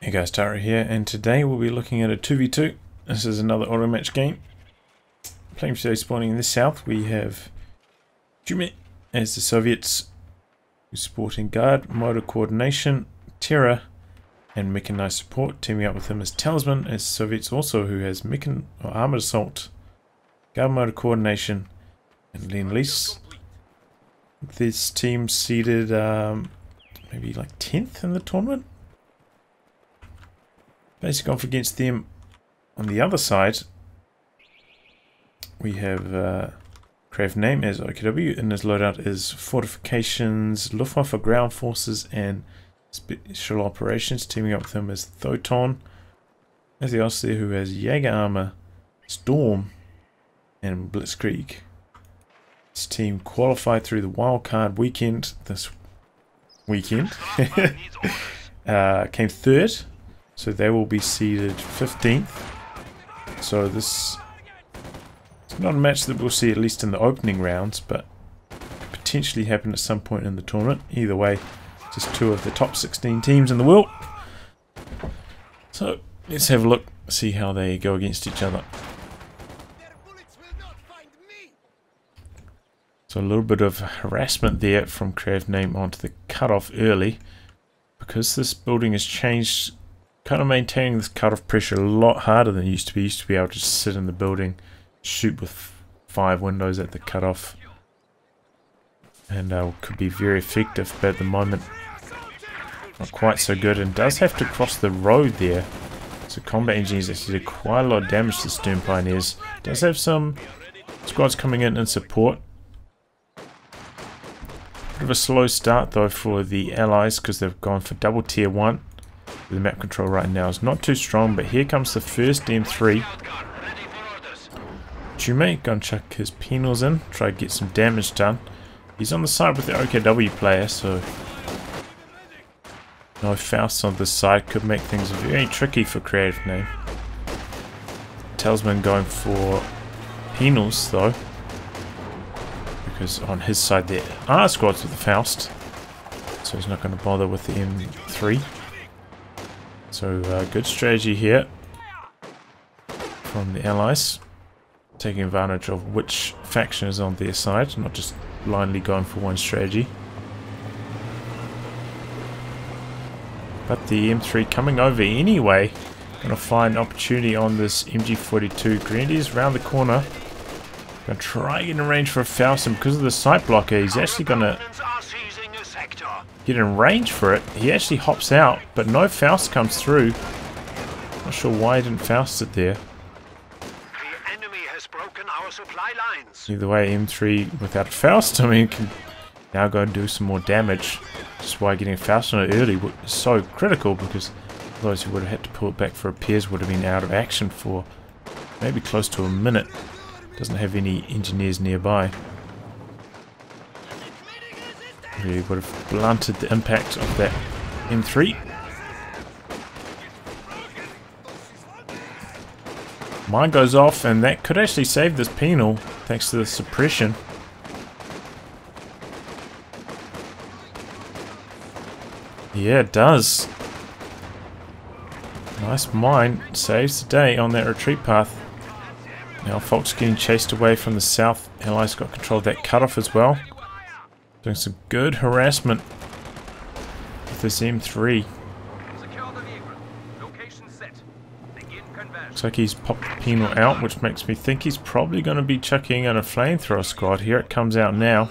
Hey guys, Tara here, and today we'll be looking at a 2v2. This is another auto match game. Playing today, spawning in the south, we have TuMe as the Soviets, supporting guard, motor coordination, terror, and mechanized support. Teaming up with him is Talisman as the Soviets, also who has armored assault, guard, motor coordination, and lease. This team seeded maybe like 10th in the tournament. Basically off against them on the other side, we have CreativeName as OKW, and his loadout is fortifications, Luftwaffe ground forces, and special operations. Teaming up with him is Thoton as the Elst there, who has Jaeger armor, Storm, and Blitzkrieg. This team qualified through the wildcard weekend this weekend. Came third. So they will be seeded 15th. So this is not a match that we'll see at least in the opening rounds, but could potentially happen at some point in the tournament. Either way, just two of the top 16 teams in the world. So let's have a look, see how they go against each other. So a little bit of harassment there from CreativeName onto the cutoff early. Because this building has changed, kind of maintaining this cutoff pressure a lot harder than it used to be. Used to be able to just sit in the building, shoot with 5 windows at the cutoff, and could be very effective, but at the moment not quite so good, and does have to cross the road there. So combat engineers actually did quite a lot of damage to the Stern Pioneers. Does have some squads coming in support. Bit of a slow start though for the Allies because they've gone for double tier 1. The map control right now is not too strong, but here comes the first M3. TuMe gonna chuck his penals in, try to get some damage done. He's on the side with the OKW player, so no Faust on this side could make things very tricky for CreativeName. Talisman going for penals though, because on his side there are squads with the Faust, so he's not going to bother with the M3. So good strategy here from the Allies, taking advantage of which faction is on their side, not just blindly going for one strategy. But the M3 coming over anyway, going to find opportunity on this MG42. Grenadiers around the corner, going to try get in range for a Faust, and because of the sight blocker, he's actually going to get in range for it. He actually hops out, but no Faust comes through. Not sure why he didn't Faust it there. The enemy has broken our supply lines. Either way, M3 without a Faust, I mean, can now go and do some more damage. Just why getting a Faust on it early was so critical, because those who would have had to pull it back for repairs would have been out of action for maybe close to a minute. Doesn't have any engineers nearby. Really would have blunted the impact of that M3. Mine goes off, and that could actually save this penal thanks to the suppression. Yeah, it does. Nice mine, saves the day on that retreat path. Now Fox getting chased away from the south. Allies got control of that cutoff as well. Doing some good harassment with this M3. Looks like he's popped the penal out, which makes me think he's probably going to be chucking in a flamethrower squad. Here it comes out now.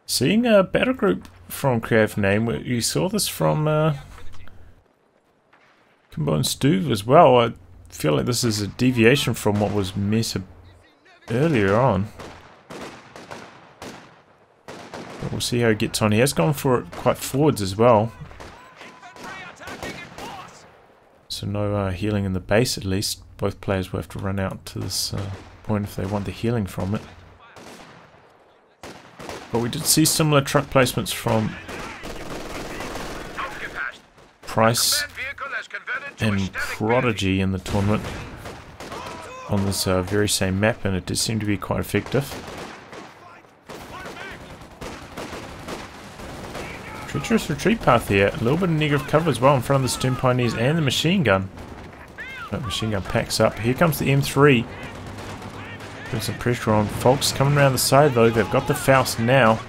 Seeing a battle group from CreativeName. You saw this from Kimbo and Stu as well. I feel like this is a deviation from what was meta earlier on. But we'll see how he gets on. He has gone for it quite forwards as well. So no healing in the base at least. Both players will have to run out to this point if they want the healing from it. But we did see similar truck placements from Price and Prodigy in the tournament on this very same map, and it did seem to be quite effective. Treacherous retreat path here. A little bit of negative cover as well in front of the Stern Pioneers and the machine gun. That machine gun packs up. Here comes the M3. Putting some pressure on. Folks coming around the side though. They've got the Faust now.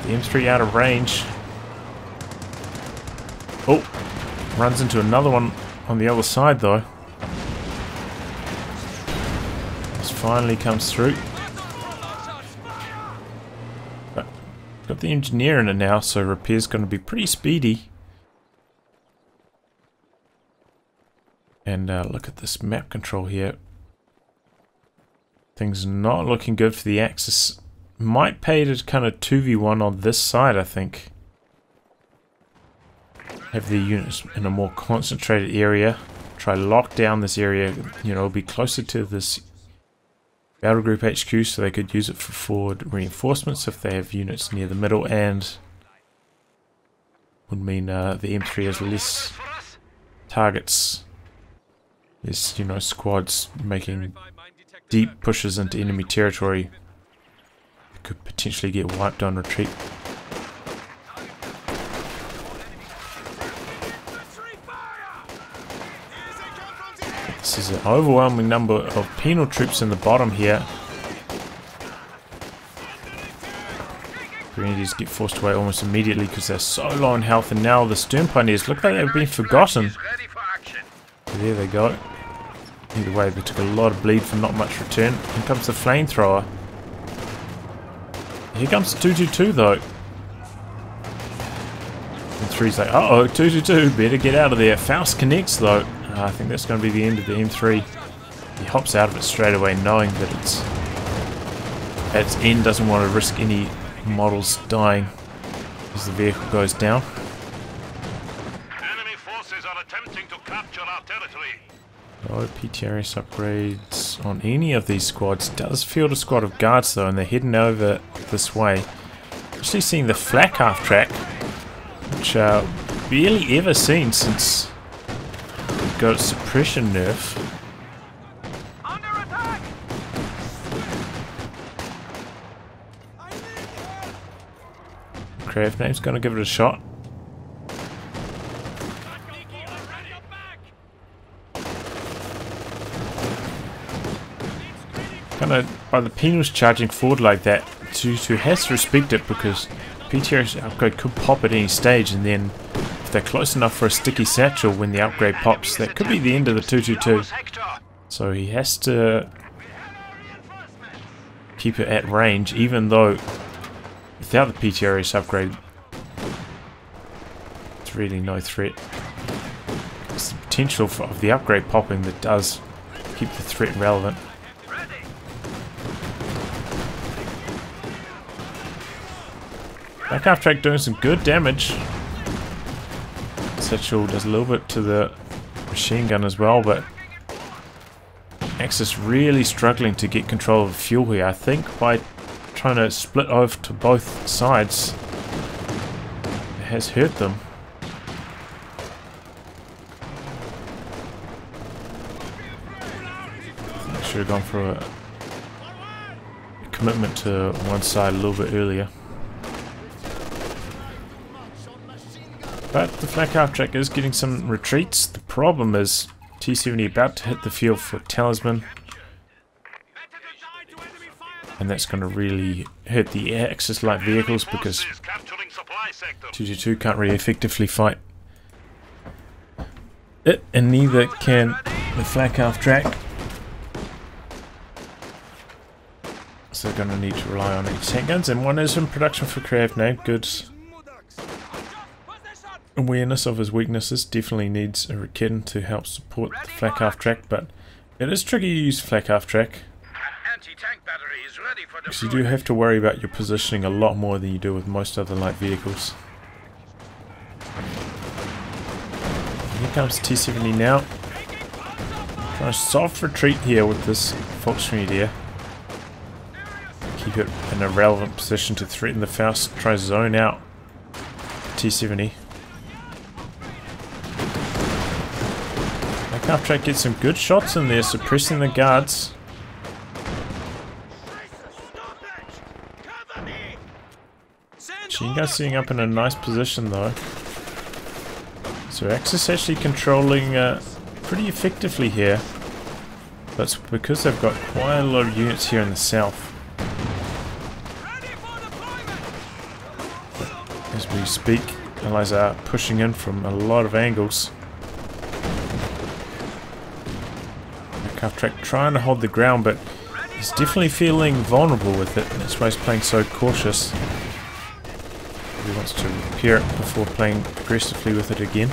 The M3 out of range. Oh! Runs into another one on the other side though. This finally comes through. But got the engineer in it now, so repair's going to be pretty speedy. And look at this map control here. Things not looking good for the Axis. Might pay to kind of 2v1 on this side, I think. Have the units in a more concentrated area. Try lock down this area, you know, be closer to this battle group HQ so they could use it for forward reinforcements if they have units near the middle, and would mean the M3 has less targets. There's, you know, squads making deep pushes into enemy territory. Could potentially get wiped on retreat. This is an overwhelming number of penal troops in the bottom here. Grenadiers get forced away almost immediately because they're so low in health, and now the Stern Pioneers look like they've been forgotten. There they go. Either way, they took a lot of bleed for not much return. Here comes the flamethrower. Here comes the 222 though. And 3's like, uh-oh, 222, better get out of there. Faust connects though. I think that's going to be the end of the M3. He hops out of it straight away knowing that it's at its end, doesn't want to risk any models dying as the vehicle goes down. Enemy forces are attempting to capture our territory. No PTRS upgrades on any of these squads. Does field a squad of guards though, and they're heading over this way. Actually seeing the flak half track, which barely ever seen since it got its suppression nerf. Under attack! CreativeName's going to give it a shot. By the penals charging forward like that, 2-2 has to respect it, because PTRS upgrade could pop at any stage, and then if they're close enough for a sticky satchel when the upgrade pops, that could be the end of the 222. So he has to keep it at range, even though without the PTRS upgrade it's really no threat. It's the potential of the upgrade popping that does keep the threat relevant. Back half track doing some good damage. Satchel does a little bit to the machine gun as well, but Axis really struggling to get control of the fuel here. I think by trying to split over to both sides, it has hurt them. I should have gone for a commitment to one side a little bit earlier. But the flak half track is getting some retreats. The problem is T-70 about to hit the field for Talisman, and that's going to really hurt the Axis light vehicles, because 222 can't really effectively fight it, and neither can the flak half track. So they're going to need to rely on tank guns, and one is in production for CreativeName. Good awareness of his weaknesses. Definitely needs a kitten to help support the flak half track, but it is tricky to use flak half track, because you do have to worry about your positioning a lot more than you do with most other light vehicles. Here comes T-70 now, trying to soft retreat here with this Volksgrenadier. Keep it in a relevant position to threaten the Faust. Try to zone out T-70. Half track gets some good shots in there, suppressing the guards. Machine gun sitting up in a nice position though. So Axis actually controlling pretty effectively here. That's because they've got quite a lot of units here in the south. As we speak, allies are pushing in from a lot of angles. Aircraft track trying to hold the ground, but he's definitely feeling vulnerable with it. That's why he's playing so cautious. He wants to repair it before playing aggressively with it again.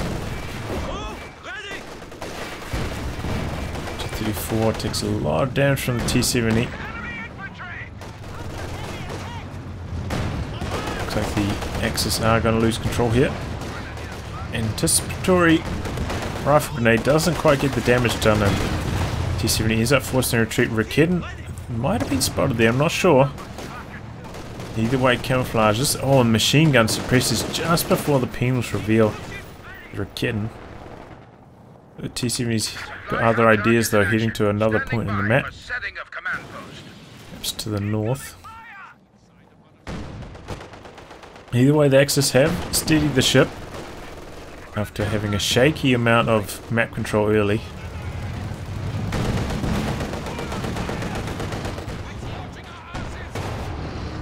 T-34 takes a lot of damage from the T-70. Looks like the Axis are going to lose control here. Anticipatory rifle grenade doesn't quite get the damage done, and T-70 ends up forcing a retreat. Raketen might have been spotted there, I'm not sure. Either way, camouflages. Oh, and machine gun suppresses just before the penals reveal Raketen. The T-70's got other ideas though, heading to another point in the map. Perhaps to the north. Either way, the Axis have steadied the ship after having a shaky amount of map control early.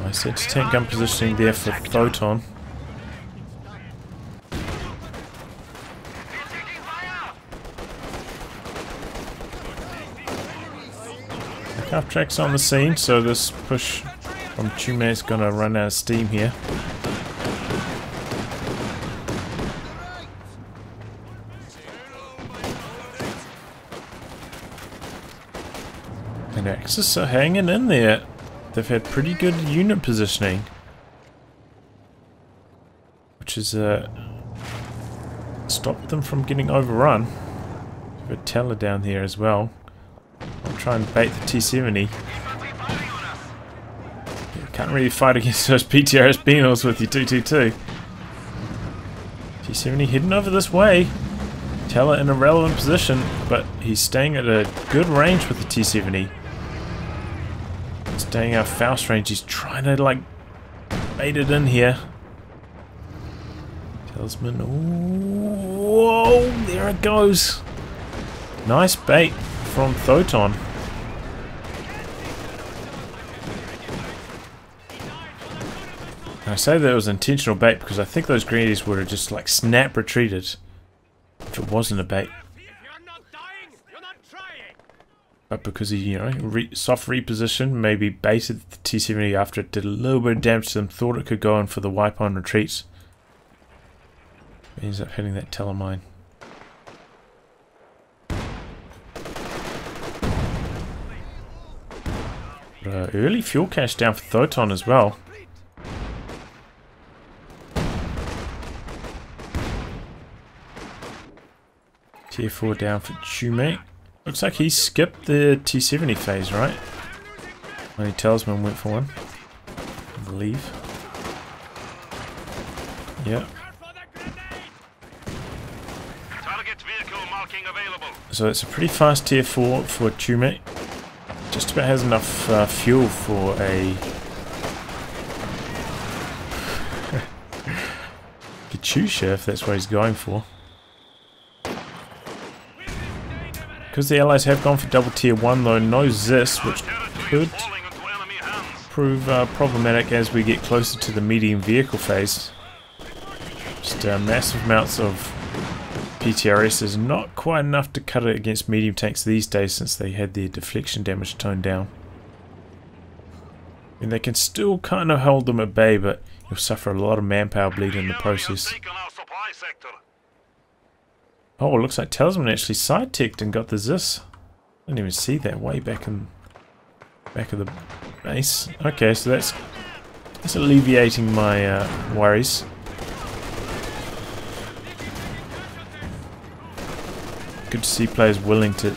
Nice anti-tank gun positioning there for Thoton. Aircraft track's on the scene, so this push from TuMe is going to run out of steam here. And Axis are hanging in there. They've had pretty good unit positioning, which has stopped them from getting overrun. We've got Teller down here as well. I'll try and bait the T-70. Can't really fight against those PTRS Beanals with your 222. T-70 hidden over this way. Teller in a relevant position, but he's staying at a good range with the T-70. Staying out of Faust range, he's trying to like bait it in here. Talisman, whoa, there it goes. Nice bait from Thoton. And I say that it was intentional bait because I think those Grenadiers would have just like snap retreated if it wasn't a bait. But because he, you know, soft reposition, maybe baited the T-70 after it did a little bit of damage to them, thought it could go in for the wipe on retreats. It ends up hitting that telemine. Early fuel cache down for Thoton as well. Tier 4 down for TuMe. Looks like he skipped the T-70 phase, right? Only Talisman went for one, I believe. Yep. So it's a pretty fast tier 4 for TuMe. Just about has enough fuel for a Katyusha, if that's what he's going for. Because the allies have gone for double tier 1 though, no Zis, which could prove problematic as we get closer to the medium vehicle phase. Just massive amounts of PTRS is not quite enough to cut it against medium tanks these days since they had their deflection damage toned down. And they can still kind of hold them at bay, but you'll suffer a lot of manpower bleed in the process. Oh, it looks like Talisman actually side-ticked and got the Zis. I didn't even see that way back in back of the base. Okay, so that's alleviating my worries. Good to see players willing to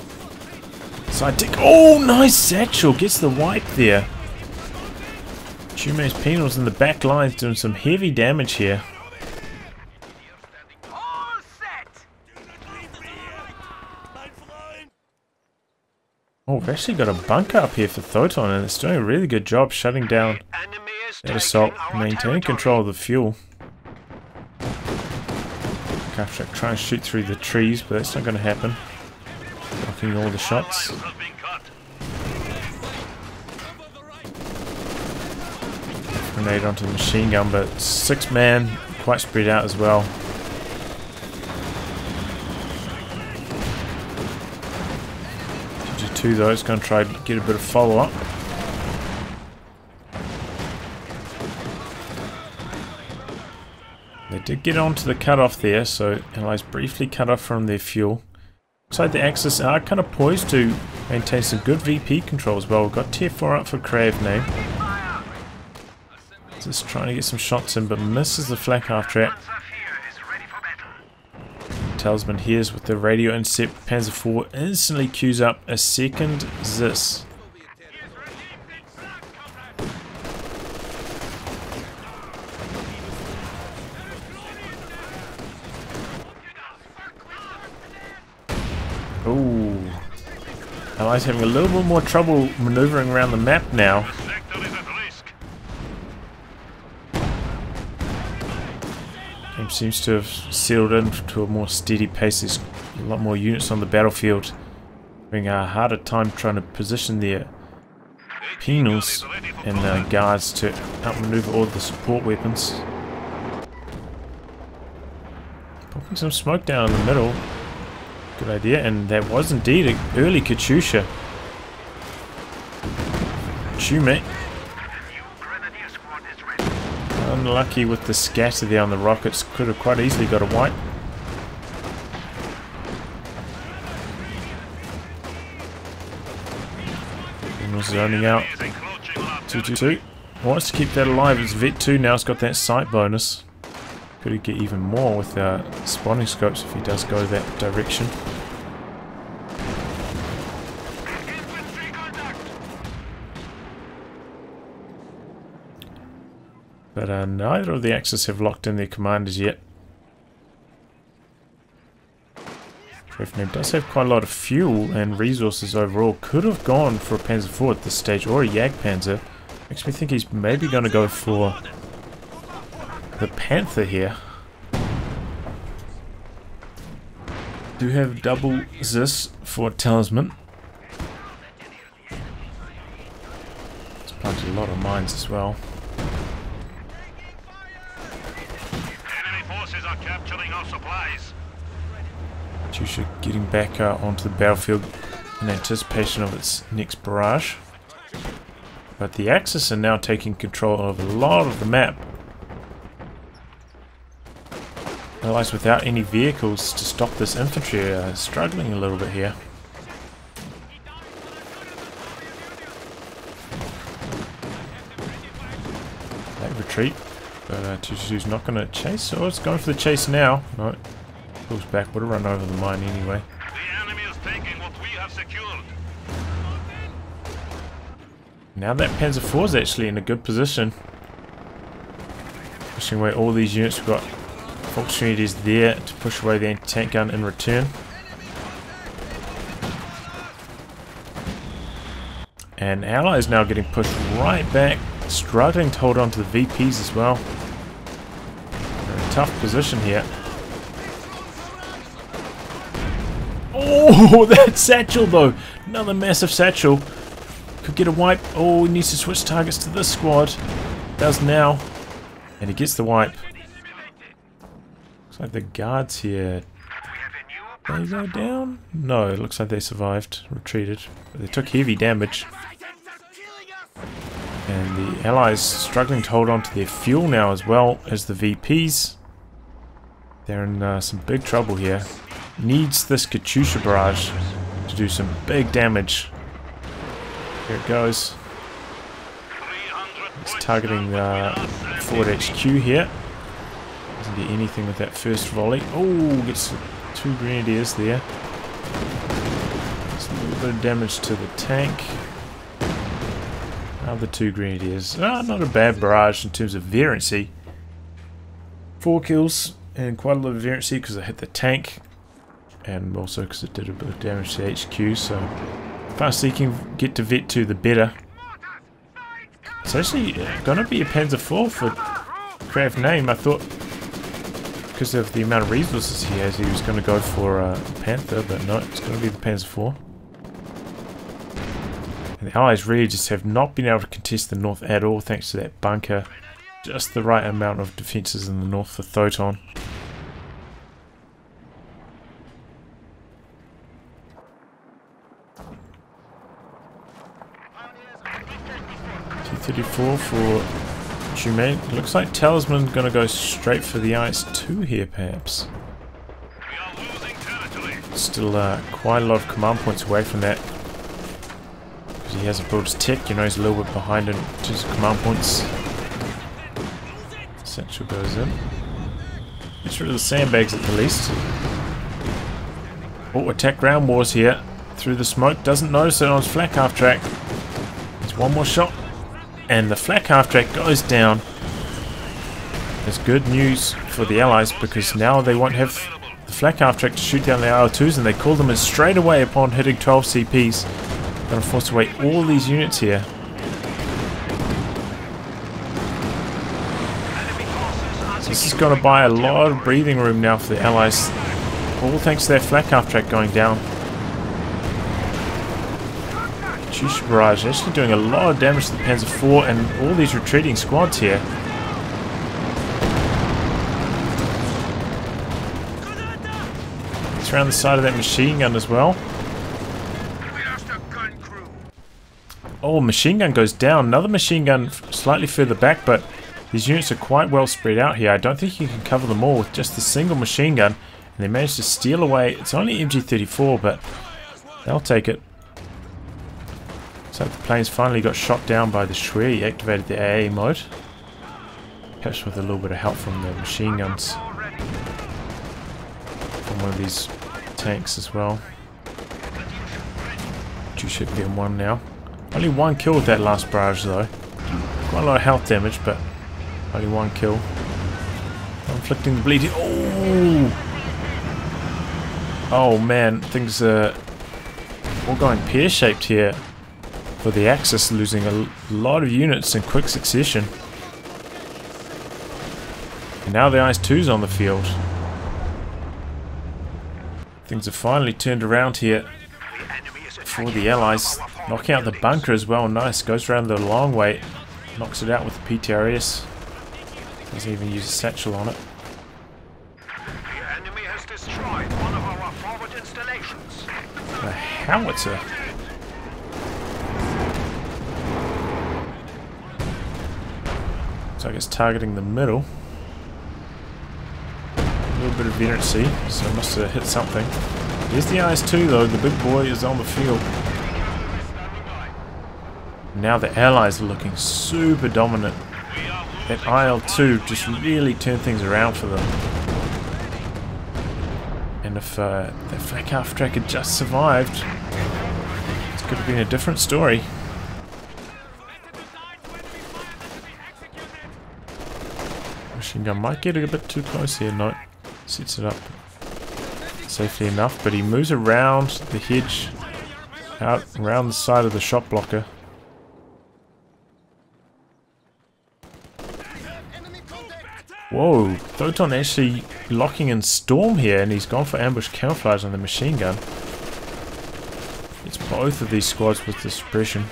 side-tick. Oh, nice satchel! Gets the wipe there. TuMe's penals in the back lines doing some heavy damage here. Oh, we've actually got a bunker up here for Thoton, and it's doing a really good job shutting down That assault, maintain control of the fuel. Counter-Strike try and shoot through the trees, but that's not going to happen. Blocking all the shots. Grenade onto the machine gun, but 6-man, quite spread out as well. G2 though is going to try to get a bit of follow-up. They did get onto the cutoff there, so Allies briefly cut off from their fuel. Looks like the Axis are kind of poised to maintain some good VP control as well. We've got tier 4 up for CreativeName. Just trying to get some shots in, but misses the flak half trap. Talisman hears with the radio intercept. Panzer IV instantly queues up a second ZIS. Ooh. Allies having a little bit more trouble maneuvering around the map now. Game seems to have settled into a more steady pace. There's a lot more units on the battlefield. Having a harder time trying to position their penals and guards to outmaneuver all the support weapons. Popping some smoke down in the middle. Good idea, and that was indeed an early Katyusha. TuMe. Unlucky with the scatter there on the rockets. Could have quite easily got a wipe. And was zoning out. 222. Wants to keep that alive. It's Vet 2 now. It's got that sight bonus. Could he get even more with spawning scopes if he does go that direction. But neither of the Axis have locked in their commanders yet. CreativeName does have quite a lot of fuel and resources overall. Could have gone for a Panzer IV at this stage, or a Jagdpanzer. Makes me think he's maybe going to go for the Panther here. Do have double ZIS for Talisman. It's planted a lot of mines as well. Enemy forces are capturing our supplies. Katyusha getting back onto the battlefield in anticipation of its next barrage. But the Axis are now taking control of a lot of the map. Allies without any vehicles to stop this infantry are struggling a little bit here. That retreat, but Katyusha's not going to chase. Oh, it's going for the chase now. No, pulls back. Would have run over the mine anyway. The enemy is taking what we have secured. Now that Panzer IV is actually in a good position, pushing away all these units. We've got Volksgrenadiers there to push away the anti-tank gun in return. And Allies now getting pushed right back, struggling to hold on to the VPs as well. They're in a tough position here. Oh, that satchel though! Another massive satchel. Could get a wipe. Oh, he needs to switch targets to this squad. Does now. And he gets the wipe. Looks like the guards here, they go down? No, it looks like they survived, retreated. But they took heavy damage. And the Allies struggling to hold on to their fuel now as well as the VPs. They're in some big trouble here. Needs this Katyusha barrage to do some big damage. Here it goes. It's targeting Ford HQ here. Doesn't get anything with that first volley. Oh, gets 2 Grenadiers there. It's a little bit of damage to the tank. Another 2 Grenadiers. Not a bad barrage in terms of variancy. 4 kills and quite a lot of variancy because it hit the tank. And also because it did a bit of damage to HQ. So, faster you can get to Vet 2, the better. It's actually gonna be a Panzer IV for CreativeName. I thought, because of the amount of resources he has, he was going to go for a Panther, but no, it's going to be the Panzer IV. And the Allies really just have not been able to contest the north at all, thanks to that bunker. Just the right amount of defences in the north for Thoton. T-34 for TuMe. Looks like Talisman going to go straight for the IS-2 here, perhaps. Still quite a lot of command points away from that. Because he hasn't built his tech, you know, he's a little bit behind in terms of command points. Central goes in. Gets rid of the sandbags at the least. Oh, attack ground wars here. Through the smoke, doesn't notice it on his flak half track. There's one more shot. And the flak half track goes down. It's good news for the Allies because now they won't have the flak half track to shoot down the IL-2s, and they call them in straight away upon hitting 12 CPs. Gonna force away all these units here. So this is gonna buy a lot of breathing room now for the Allies. All thanks to their flak half track going down. Katyusha barrage actually doing a lot of damage to the Panzer IV and all these retreating squads here. It's around the side of that machine gun as well. Oh, machine gun goes down. Another machine gun slightly further back, but these units are quite well spread out here. I don't think you can cover them all with just the single machine gun. And they managed to steal away. It's only MG34, but they'll take it. So the planes finally got shot down by the Shwe. He activated the AA mode. Perhaps with a little bit of help from the machine guns. From one of these tanks as well. Two should be in one now. Only one kill with that last barrage though. Quite a lot of health damage, but only one kill. Inflicting the bleeding. Oh! Oh man, things are all going pear-shaped here. For the Axis, losing a lot of units in quick succession. And now the IS-2's on the field. Things have finally turned around here for the Allies. Knocking out the bunker as well, nice. Goes around the long way, knocks it out with the PTRS. Doesn't even use a satchel on it. The enemy has destroyed one of our forward installations. A howitzer. So I guess targeting the middle. A little bit of inertia, so it must have hit something. Here's the IS-2 though, the big boy is on the field. Now the Allies are looking super dominant. That IL-2 just really turned things around for them. And if that flak half track had just survived, it could have been a different story. Machine gun might get a bit too close here. No, sets it up safely enough, but he moves around the hedge, out around the side of the shot blocker. Whoa, Thoton actually locking in Storm here, and he's gone for ambush camouflage on the machine gun. It's both of these squads with the suppression.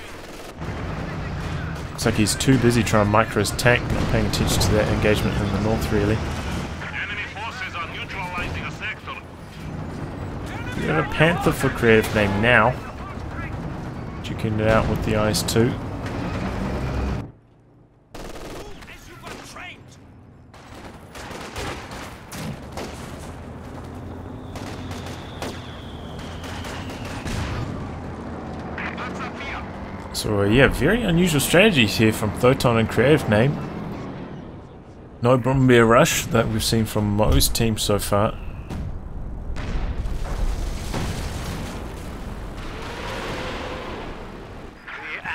Looks like he's too busy trying to micro his tank, not paying attention to that engagement in the north really. Enemy forces are neutralizing a sector. We have a Panther for CreativeName now. Duking it out with the IS-2. So yeah, very unusual strategies here from Thoton and CreativeName. No Brumbeer rush that we've seen from most teams so far.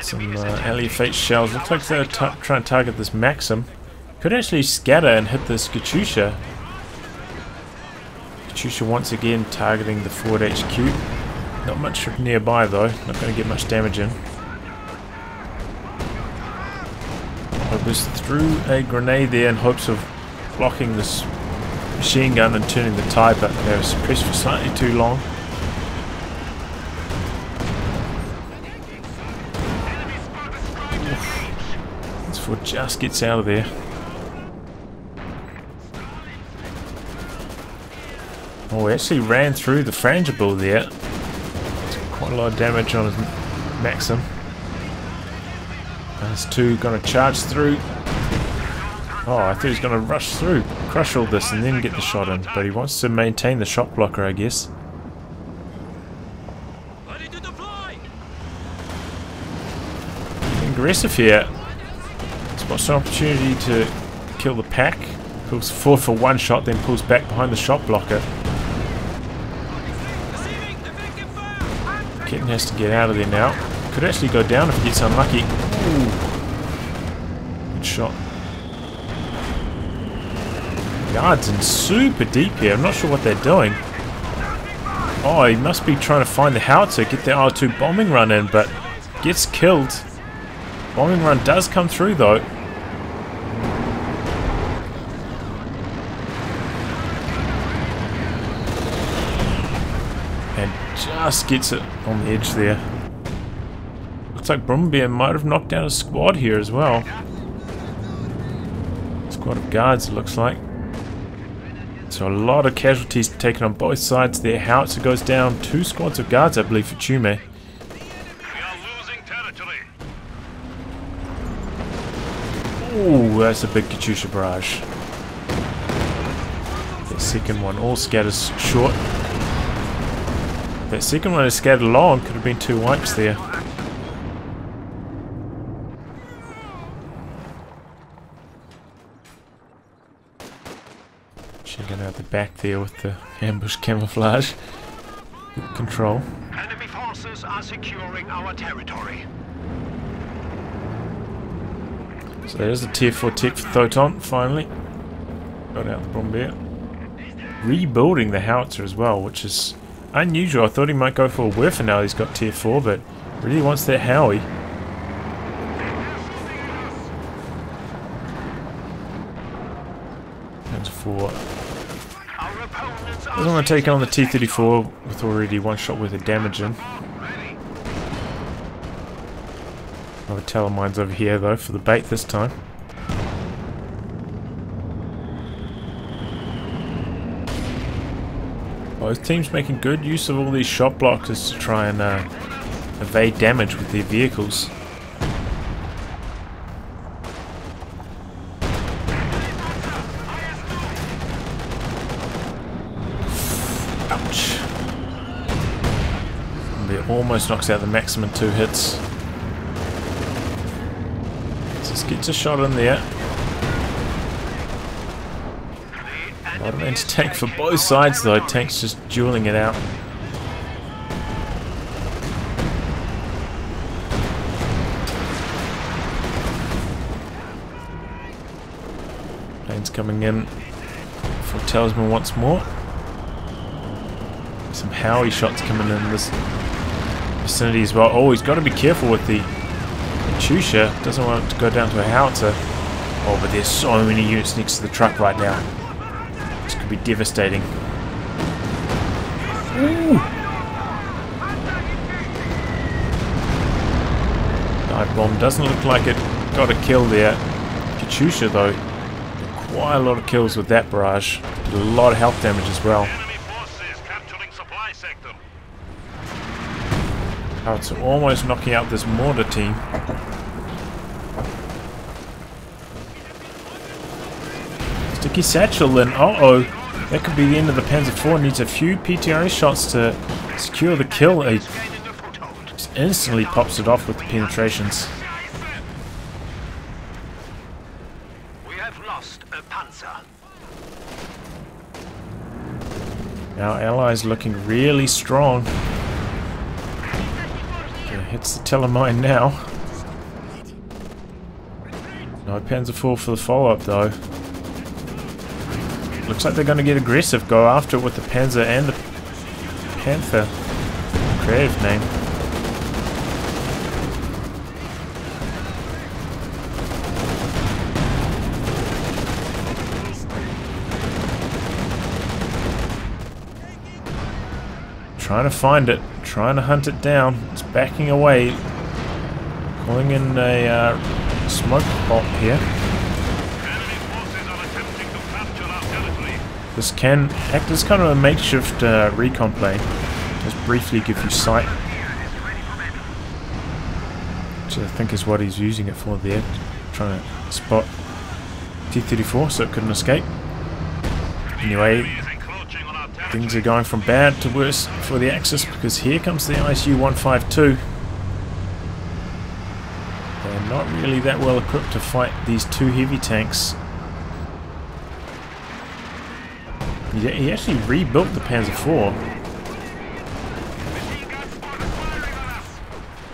Some alley fate shells. Looks like they're trying to target this Maxim. Could actually scatter and hit this Katyusha. Katyusha once again targeting the forward HQ. Not much nearby though. Not going to get much damage in. Was threw a grenade there in hopes of blocking this machine gun and turning the tide, but they were suppressed for slightly too long. This foot just gets out of there. Oh, he actually ran through the frangible there. It's quite a lot of damage on his Maxim. There's two going to charge through. Oh, I thought he was going to rush through, crush all this and then get the shot in. But he wants to maintain the shot blocker, I guess. Aggressive here. Spots an opportunity to kill the pack. Pulls forward for one shot, then pulls back behind the shot blocker. Kitten has to get out of there now. Could actually go down if he gets unlucky. Ooh. Good shot. Guards in super deep here. I'm not sure what they're doing. Oh, he must be trying to find the howitzer, get the R2 bombing run in, but gets killed. Bombing run does come through though. And just gets it on the edge there. Looks like Brumbeer might have knocked out a squad here as well. Squad of guards, it looks like. So a lot of casualties taken on both sides there. Howitzer goes down. 2 squads of guards, I believe, for TuMe. We are losing territory. Ooh, that's a big Katyusha barrage. That second one all scatters short. That second one is scattered long. Could have been 2 wipes there. Checking out the back there with the ambush camouflage. Good control. Enemy forces are securing our territory. So there's a tier 4 tech for Thoton, finally. Got out the Brumbeer. Rebuilding the howitzer as well, which is unusual. I thought he might go for a Werfer now he's got tier 4, but really wants that Howie. That's 4. Doesn't want to take on the T-34 with already 1 shot worth of damage in. Another Talisman's over here though for the bait this time. Both teams making good use of all these shot blockers to try and evade damage with their vehicles. Ouch. It almost knocks out the Maxim in 2 hits. Just gets a shot in there. A lot of anti-tank for both sides though. Tank's just dueling it out. Planes coming in for Talisman once more. Some Howie shots coming in this vicinity as well. Oh, he's got to be careful with the Katyusha. Doesn't want it to go down to a howitzer. Oh, but there's so many units next to the truck right now. This could be devastating. Ooh. Dive bomb doesn't look like it got a kill there. Katyusha though, quite a lot of kills with that barrage. Did a lot of health damage as well. Oh, it's almost knocking out this mortar team. Sticky satchel and uh-oh, that could be the end of the Panzer IV. Needs a few PTRA shots to secure the kill. He just instantly pops it off with the penetrations. We have lost a Panzer. Our allies looking really strong. Hits the Talisman now. No Panzer IV for the follow-up though. Looks like they're going to get aggressive, go after it with the Panzer and the Panther. CreativeName. Trying to find it. Trying to hunt it down. It's backing away. Calling in a smoke bot here. This can act as kind of a makeshift recon plane. Just briefly give you sight. Which I think is what he's using it for there. Trying to spot T-34 so it couldn't escape. Anyway, things are going from bad to worse for the Axis because here comes the ISU-152. They're not really that well equipped to fight these two heavy tanks. He actually rebuilt the Panzer IV,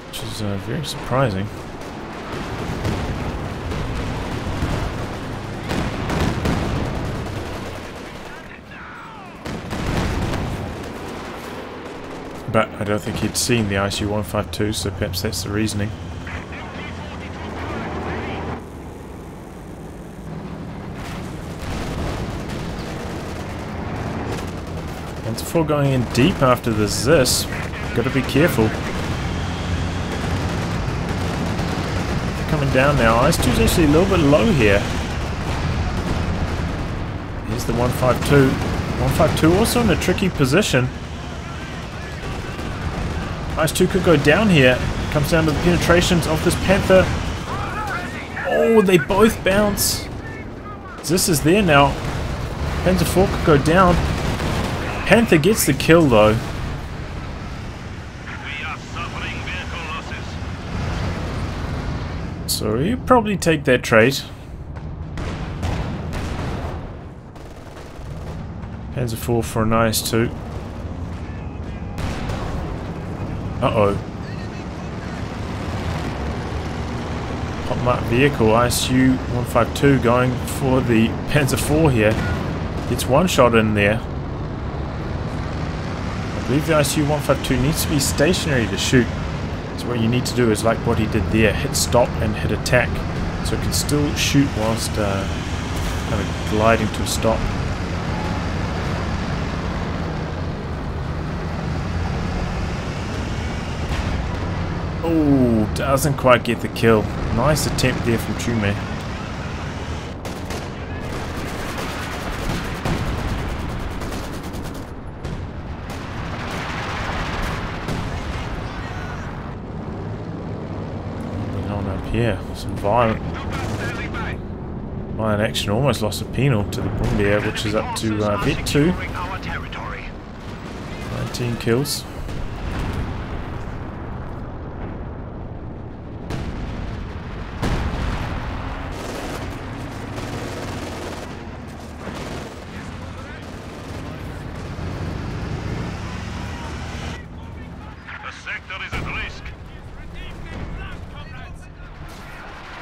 which is very surprising. But I don't think he'd seen the ISU-152, so perhaps that's the reasoning. Panzer IV going in deep after the Zis. Gotta be careful. They're coming down now. IS-2's actually a little bit low here. Here's the 152. 152 also in a tricky position. IS-2 could go down here. Comes down to the penetrations of this Panther. Oh, they both bounce. This is there now. Panzer IV could go down. Panther gets the kill though. So he'll probably take that trade. Panzer IV for an IS-2. Uh-oh. Pop-mark vehicle, ISU-152 going for the Panzer IV here. Gets one shot in there. I believe the ISU-152 needs to be stationary to shoot. So what you need to do is like what he did there, hit stop and hit attack. So it can still shoot whilst kind of gliding to a stop. Oh, doesn't quite get the kill. Nice attempt there from TuMe. Moving on up here. Some violent action. Almost lost a penal to the Bombier, which is up to Vet 2. 19 kills.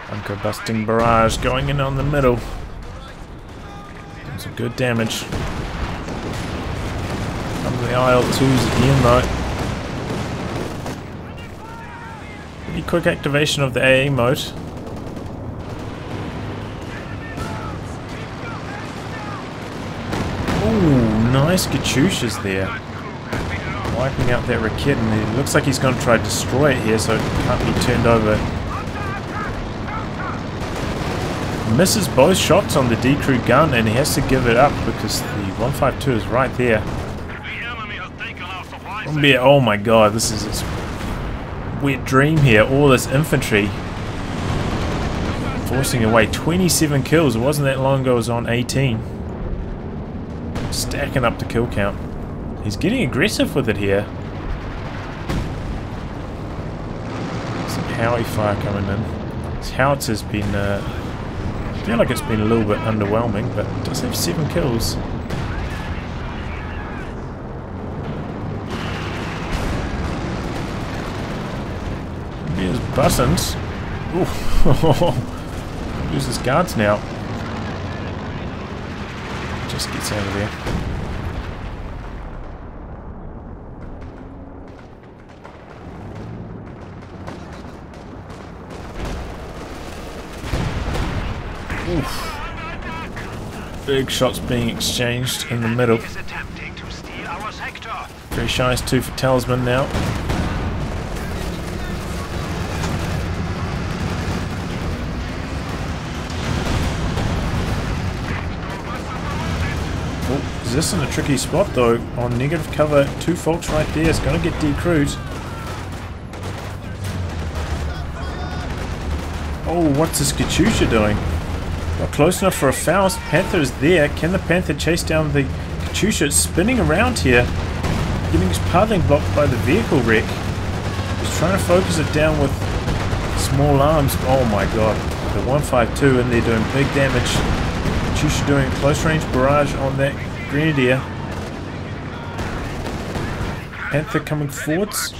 Bunker busting barrage going in on the middle. Doing some good damage. Come to the IL-2s again though. Pretty quick activation of the AA mode. Ooh, nice Katyushas there. Wiping out that Rakit, and it looks like he's going to try to destroy it here so it can't be turned over. Misses both shots on the decrew gun and he has to give it up because the 152 is right there. Oh my god, this is a wet dream here. All this infantry forcing away 27 kills. It wasn't that long ago, it was on 18. Stacking up the kill count. He's getting aggressive with it here. Some Howie fire coming in. His howitzer's been I feel like it's been a little bit underwhelming, but it does have 7 kills. There's buttons. Ooh. Loses guards now. Just gets out of there. Oof. Big shots being exchanged in the middle. sector. Very shy is 2 for Talisman now. Oh, is this in a tricky spot though? On negative cover, 2 folks right there. It's going to get decrewed. Oh, what's this Katyusha doing? Not close enough for a Faust. Panther is there. Can the Panther chase down the Katyusha? It's spinning around here. Getting his pathing blocked by the vehicle wreck. He's trying to focus it down with small arms. Oh my god. The 152 and they're doing big damage. Katyusha doing a close range barrage on that Grenadier. Panther coming forwards.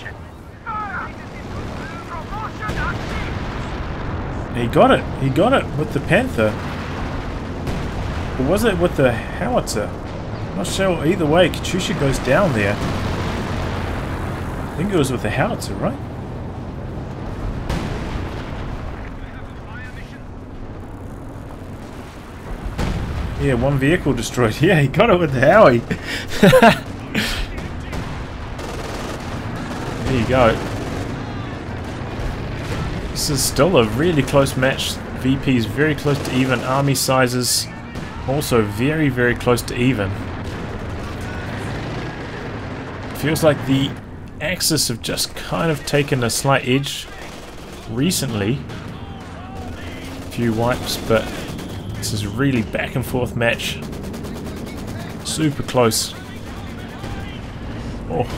He got it. He got it with the Panther. Or was it with the howitzer? Not sure. Either way, Katyusha goes down there. I think it was with the howitzer, right? Yeah, 1 vehicle destroyed. Yeah, he got it with the Howie. There you go. This is still a really close match. VP is very close to even. Army sizes also very, very close to even. Feels like the Axis have just kind of taken a slight edge recently. A few wipes, but this is a really back and forth match. Super close. Oh.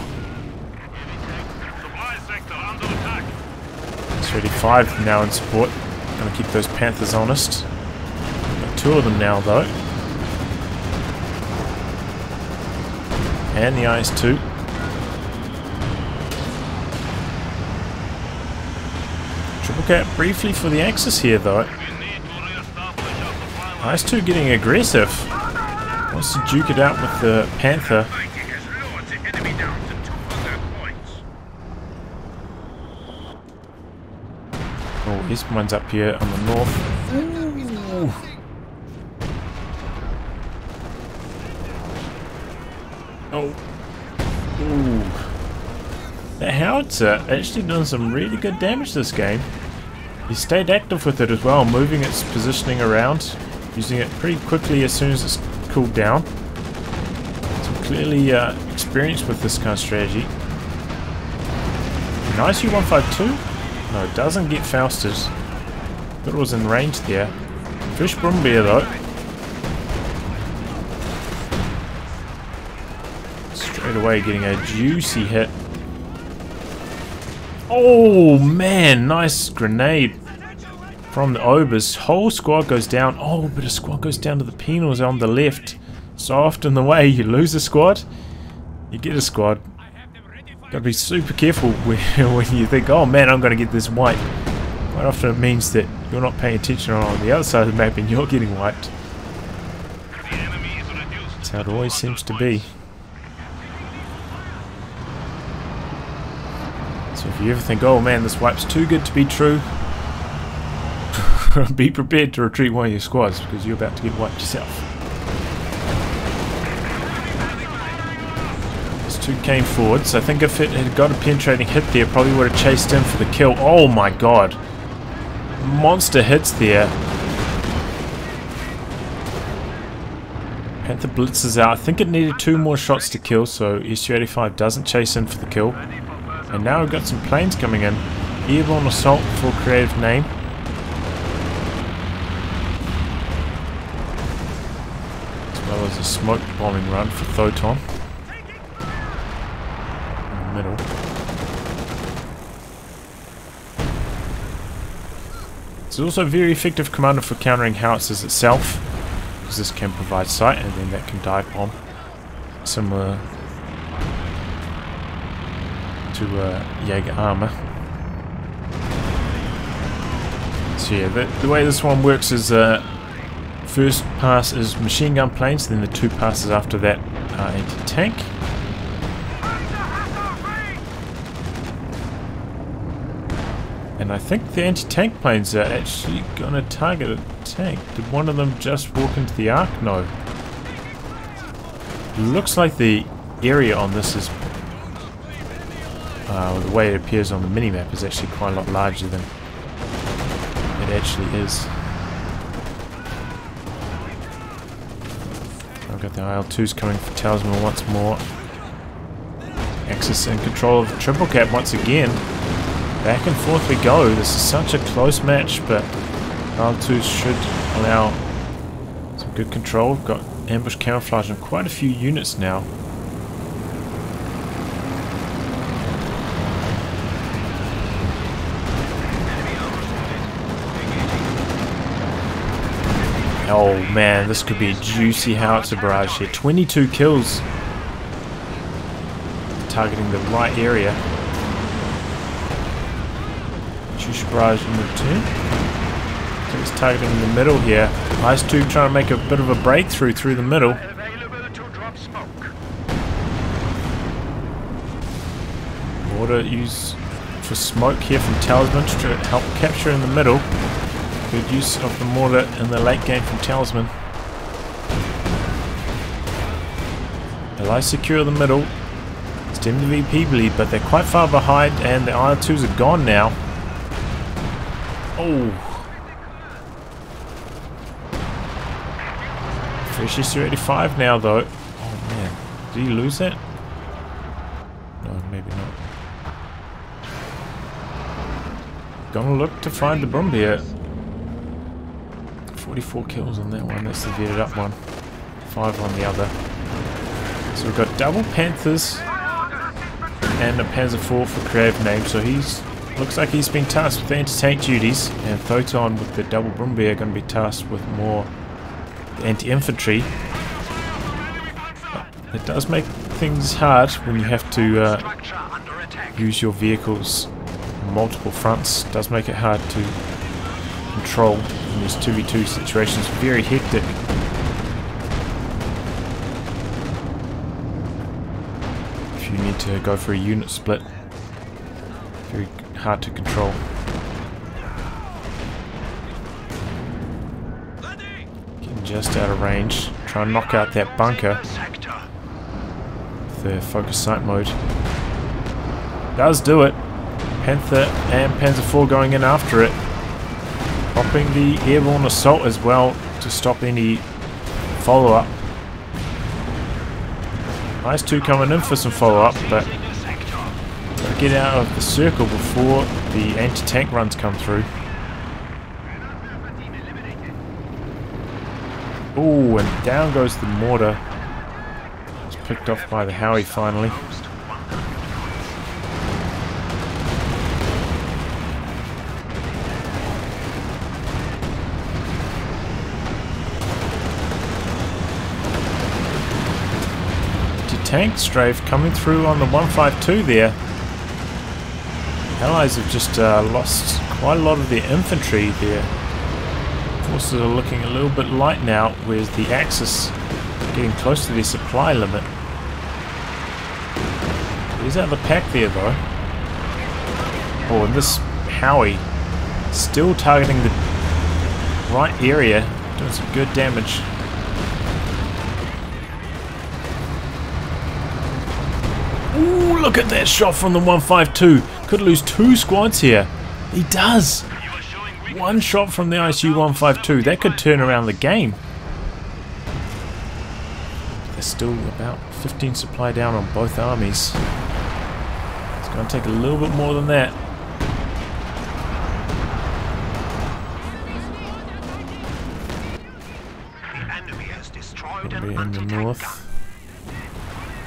35 now in support. Gonna keep those Panthers honest. Got 2 of them now though. And the IS-2. Triple cap briefly for the Axis here though. IS-2 getting aggressive. Wants to duke it out with the Panther. Oh, this one's up here on the north. Ooh. Oh. Ooh. The howitzer actually done some really good damage this game. He stayed active with it as well, moving its positioning around, using it pretty quickly as soon as it's cooled down. So clearly experienced with this kind of strategy. Nice U-152. No, it doesn't get Fausted. Thought it was in range there. Fish Brumbeer though. Straight away getting a juicy hit. Oh man, nice grenade from the Obers. Whole squad goes down. Oh, but a squad goes down to the penals on the left. So often the way you lose a squad, you get a squad. Gotta be super careful when you think, oh man, I'm gonna get this wipe. Quite often it means that you're not paying attention on the other side of the map and you're getting wiped. That's how it always seems to be. So if you ever think, oh man, this wipe's too good to be true, be prepared to retreat one of your squads because you're about to get wiped yourself. Came forwards. I think if it had got a penetrating hit there, probably would have chased in for the kill. Oh my god. Monster hits there. Panther blitzes out. I think it needed 2 more shots to kill, so SU-85 doesn't chase in for the kill. And now we've got some planes coming in. Airborne assault for CreativeName. As well as a smoke bombing run for Thoton. Middle. It's also a very effective commander for countering howitzers itself, because this can provide sight and then that can dive bomb, similar to Jaeger armor. So yeah, the way this one works is first pass is machine gun planes, then the 2 passes after that are anti-tank. And I think the anti-tank planes are actually going to target a tank. Did one of them just walk into the arc? No. Looks like the area on this is, the way it appears on the minimap is actually quite a lot larger than it actually is. I've got the IL-2s coming for Talisman once more. Axis in control of the triple cap once again. Back and forth we go. This is such a close match, but IL-2s should allow some good control. We've got ambush camouflage on quite a few units now. Oh man, this could be a juicy howitzer barrage here. 22 kills. Targeting the right area. Juicy barrage in return. So it's targeting the middle here. IS-2 trying to make a bit of a breakthrough through the middle. Mortar used for smoke here from Talisman to help capture in the middle. Good use of the mortar in the late game from Talisman. Allies secure the middle. Stem the VP bleed, but they're quite far behind, and the IL-2s are gone now. Oh. Fresh SU-85 now, though. Oh man, did he lose that? No, maybe not. Gonna look to find the bomb here. 44 kills on that one, that's the vetted up one. 5 on the other. So we've got double Panthers and a Panzer IV for CreativeName, so looks like he's been tasked with the anti-tank duties, and Thoton with the double Brumbier are going to be tasked with more anti-infantry. It does make things hard when you have to use your vehicles on multiple fronts. It does make it hard to control in these 2v2 situations. Very hectic. If you need to go for a unit split, very hard to control. Getting just out of range. Try and knock out that bunker with the focus sight mode. Does do it. Panther and Panzer IV going in after it. Popping the airborne assault as well to stop any follow-up. IS-2 coming in for some follow-up, but gotta get out of the circle before the anti-tank runs come through. Ooh, and down goes the mortar. It's picked off by the Howie finally. Tank strafe coming through on the 152 there. Allies have just lost quite a lot of their infantry there. Forces are looking a little bit light now, whereas the Axis getting close to their supply limit. He's out of the pack there though. Oh, and this Howie still targeting the right area, doing some good damage. Ooh, look at that shot from the 152. Could lose 2 squads here. He does. One shot from the ISU 152. That could turn around the game. There's still about 15 supply down on both armies. It's going to take a little bit more than that. Probably in the north.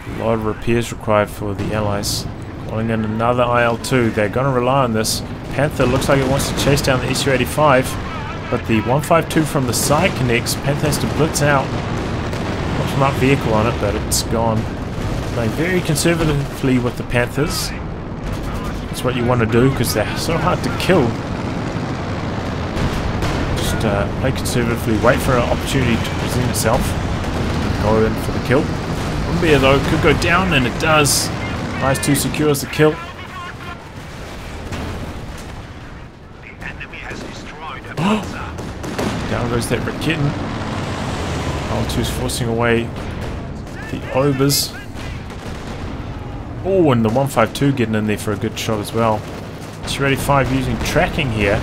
A lot of repairs required for the Allies. Calling in another IL-2. They're going to rely on this. Panther looks like it wants to chase down the SU-85, but the 152 from the side connects. Panther has to blitz out. Option up vehicle on it, but it's gone. Playing very conservatively with the Panthers. That's what you want to do because they're so hard to kill. Just play conservatively, wait for an opportunity to present itself. Go in for the kill. Bear though could go down, and it does. IS-2 secures the kill. Down goes that Rikitten. IL-2's forcing away the Obers. Oh, and the 152 getting in there for a good shot as well. COH2 using tracking here.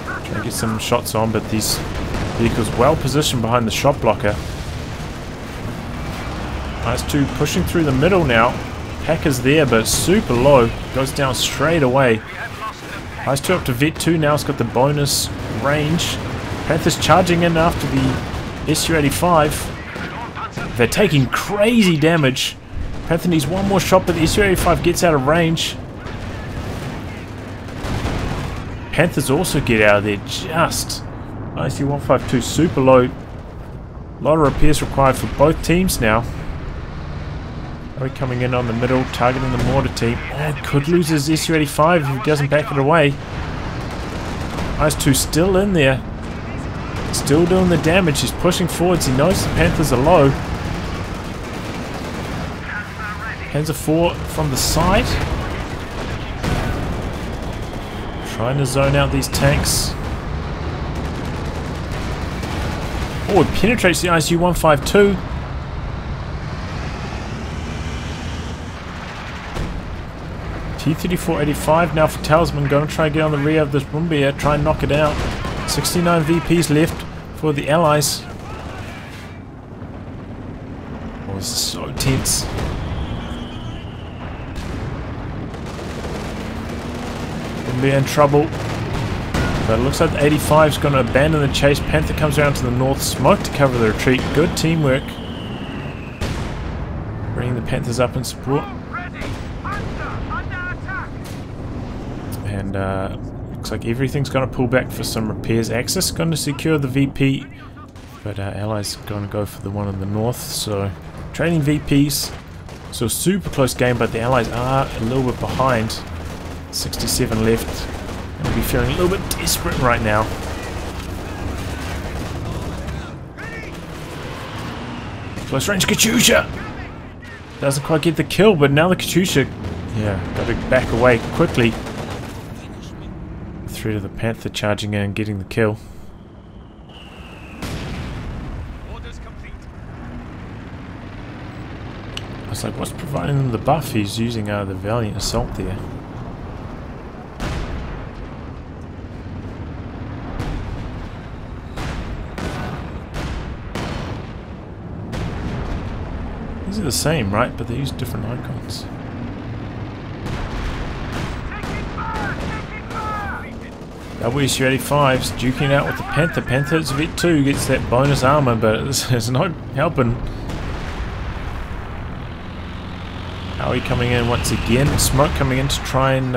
Trying to get some shots on, but these vehicles well positioned behind the shot blocker. IS-2 pushing through the middle now. Hacker's there, but super low. Goes down straight away. IS-2 up to Vet 2 now. It's got the bonus range. Panther's charging in after the Su-85. They're taking crazy damage. Panther needs one more shot, but the Su-85 gets out of range. Panthers also get out of there just. IC-152 super low. A lot of repairs required for both teams now. Are coming in on the middle, targeting the mortar team. Oh, could lose his Su-85 if he doesn't back it away. IS-2 still in there. Still doing the damage. He's pushing forwards. He knows the Panthers are low. Panzer 4 from the side. Trying to zone out these tanks. Oh, it penetrates the ISU-152. T-34-85 now for Talisman. Going to try and get on the rear of this Brumbier. Try and knock it out. 69 VPs left for the Allies. Oh, this is so tense. Be in trouble, but it looks like the 85 is going to abandon the chase. Panther comes around to the north, smoke to cover the retreat. Good teamwork, bringing the Panthers up in support. And looks like everything's going to pull back for some repairs. Axis going to secure the VP, but Allies going to go for the one in the north. So training VPs, so super close game, but the Allies are a little bit behind. 67 left. I'll be feeling a little bit desperate right now. Close range Katyusha! Doesn't quite get the kill, but now the Katyusha, yeah, got to back away quickly. Threat of the Panther charging in and getting the kill. I was like, what's providing them the buff? He's using the Valiant Assault there. These are the same, right? But they use different icons. WSU-85's duking out with the Panther. Panther's Vet 2 gets that bonus armor, but it's not helping. Howie coming in once again. Smoke coming in to try and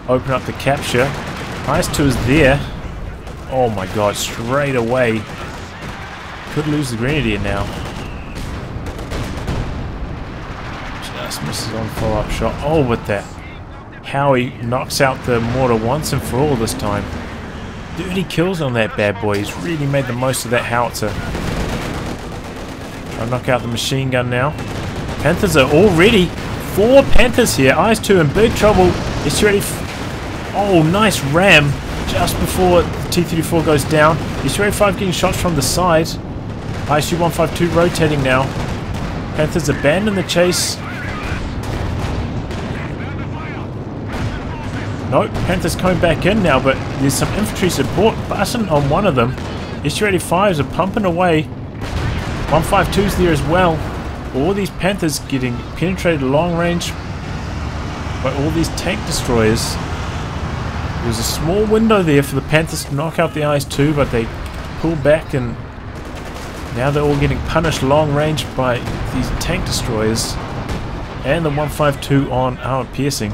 open up the capture. IS-2 is there. Oh my god, straight away. Could lose the Grenadier now. Just misses on follow-up shot. Oh, with that. Howie knocks out the mortar once and for all this time. 30 kills on that bad boy. He's really made the most of that howitzer. Try to knock out the machine gun now. Panthers are already 4 Panthers here. IS-2 in big trouble. It's ready. Oh, nice ram just before the T-34 goes down. Su-85 getting shots from the side. ISU-152 rotating now. Panthers abandon the chase. Nope, Panthers coming back in now, but there's some infantry support button on one of them. Su-85s are pumping away. 152's there as well. All these Panthers getting penetrated long range by all these tank destroyers. There's a small window there for the Panthers to knock out the IS-2, but they pull back and now they're all getting punished long range by these tank destroyers and the 152 on armor piercing.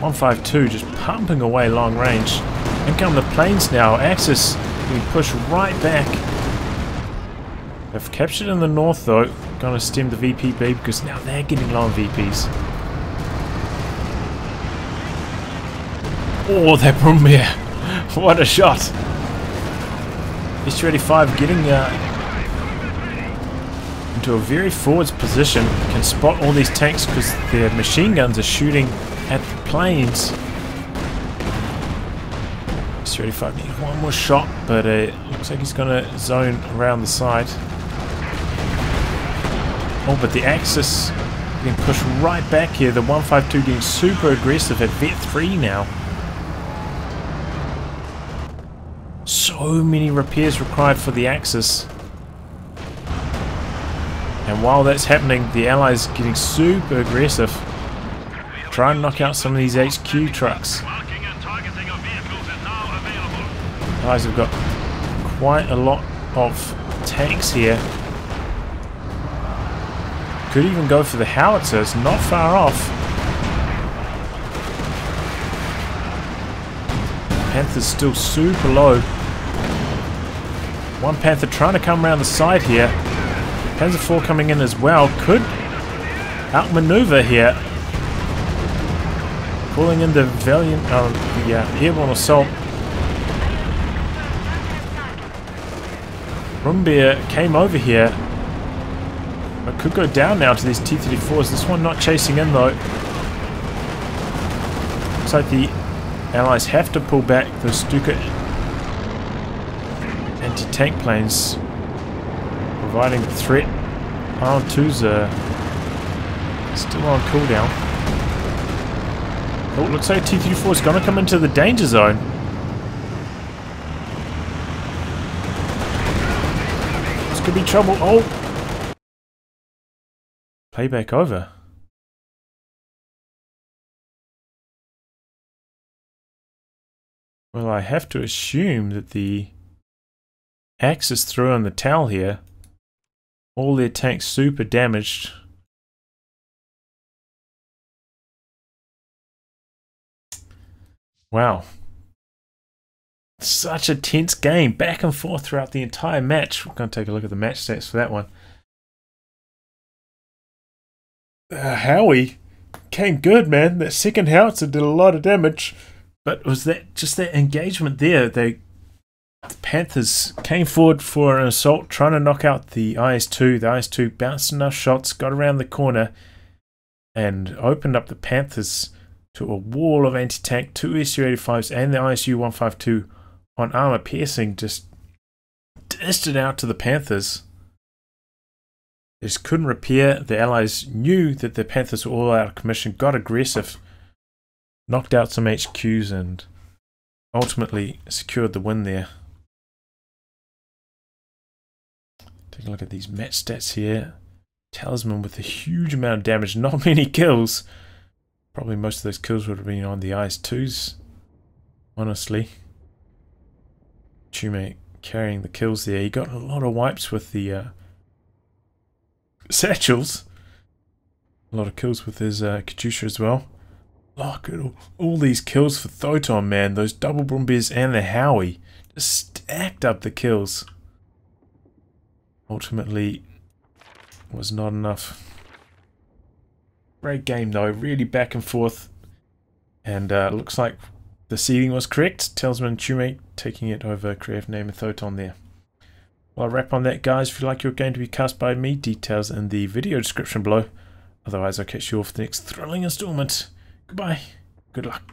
152 just pumping away long range. In come the planes now. Axis being pushed right back. They've captured in the north though. Gonna stem the VPB because now they're getting low on VPs. Oh, that Brumbier. What a shot. Su-85 getting into a very forwards position. Can spot all these tanks because their machine guns are shooting at the planes. S-35 needs one more shot, but it looks like he's going to zone around the side. Oh, but the Axis getting pushed right back here. The 152 getting super aggressive at Vet 3 now. So many repairs required for the Axis. And while that's happening, the Allies getting super aggressive. Try and knock out some of these HQ trucks. Allies have got quite a lot of tanks here. Could even go for the howitzers, not far off. Panther's still super low. One Panther trying to come around the side here. Panzer IV coming in as well. Could outmaneuver here. Pulling in the Valiant, airborne assault. Rumbeer came over here. But could go down now to these T-34s. This one not chasing in though. Looks like the Allies have to pull back those Stuka anti-tank planes, providing the threat. Iron 2's still on cooldown. Oh, looks like T-34 is going to come into the danger zone. This could be trouble. Oh! Playback over. Well, I have to assume that the Axis threw on the towel here. All their tanks super damaged. Wow. Such a tense game. Back and forth throughout the entire match. We're going to take a look at the match stats for that one. Howie came good, man. That second howitzer did a lot of damage. But was that just that engagement there? The Panthers came forward for an assault, trying to knock out the IS-2. The IS-2 bounced enough shots, got around the corner, and opened up the Panthers to a wall of anti-tank, 2 Su-85s and the ISU-152 on armor piercing, just dished it out to the Panthers. They just couldn't repair. The Allies knew that the Panthers were all out of commission, got aggressive, knocked out some HQs, and ultimately secured the win there. Take a look at these match stats here. Talisman with a huge amount of damage, not many kills. Probably most of those kills would have been on the IS-2s, honestly. TuMe carrying the kills there. He got a lot of wipes with the satchels. A lot of kills with his Katyusha as well. Look at all these kills for Thoton, man. Those double Brumbiers and the Howie just stacked up the kills. Ultimately, was not enough. Great game though, really back and forth. And looks like the seeding was correct. Talisman and TuMe taking it over CreativeName and Thoton there. Well, I'll wrap on that, guys. If you like your game to be cast by me, details in the video description below. Otherwise, I'll catch you all for the next thrilling installment. Goodbye. Good luck.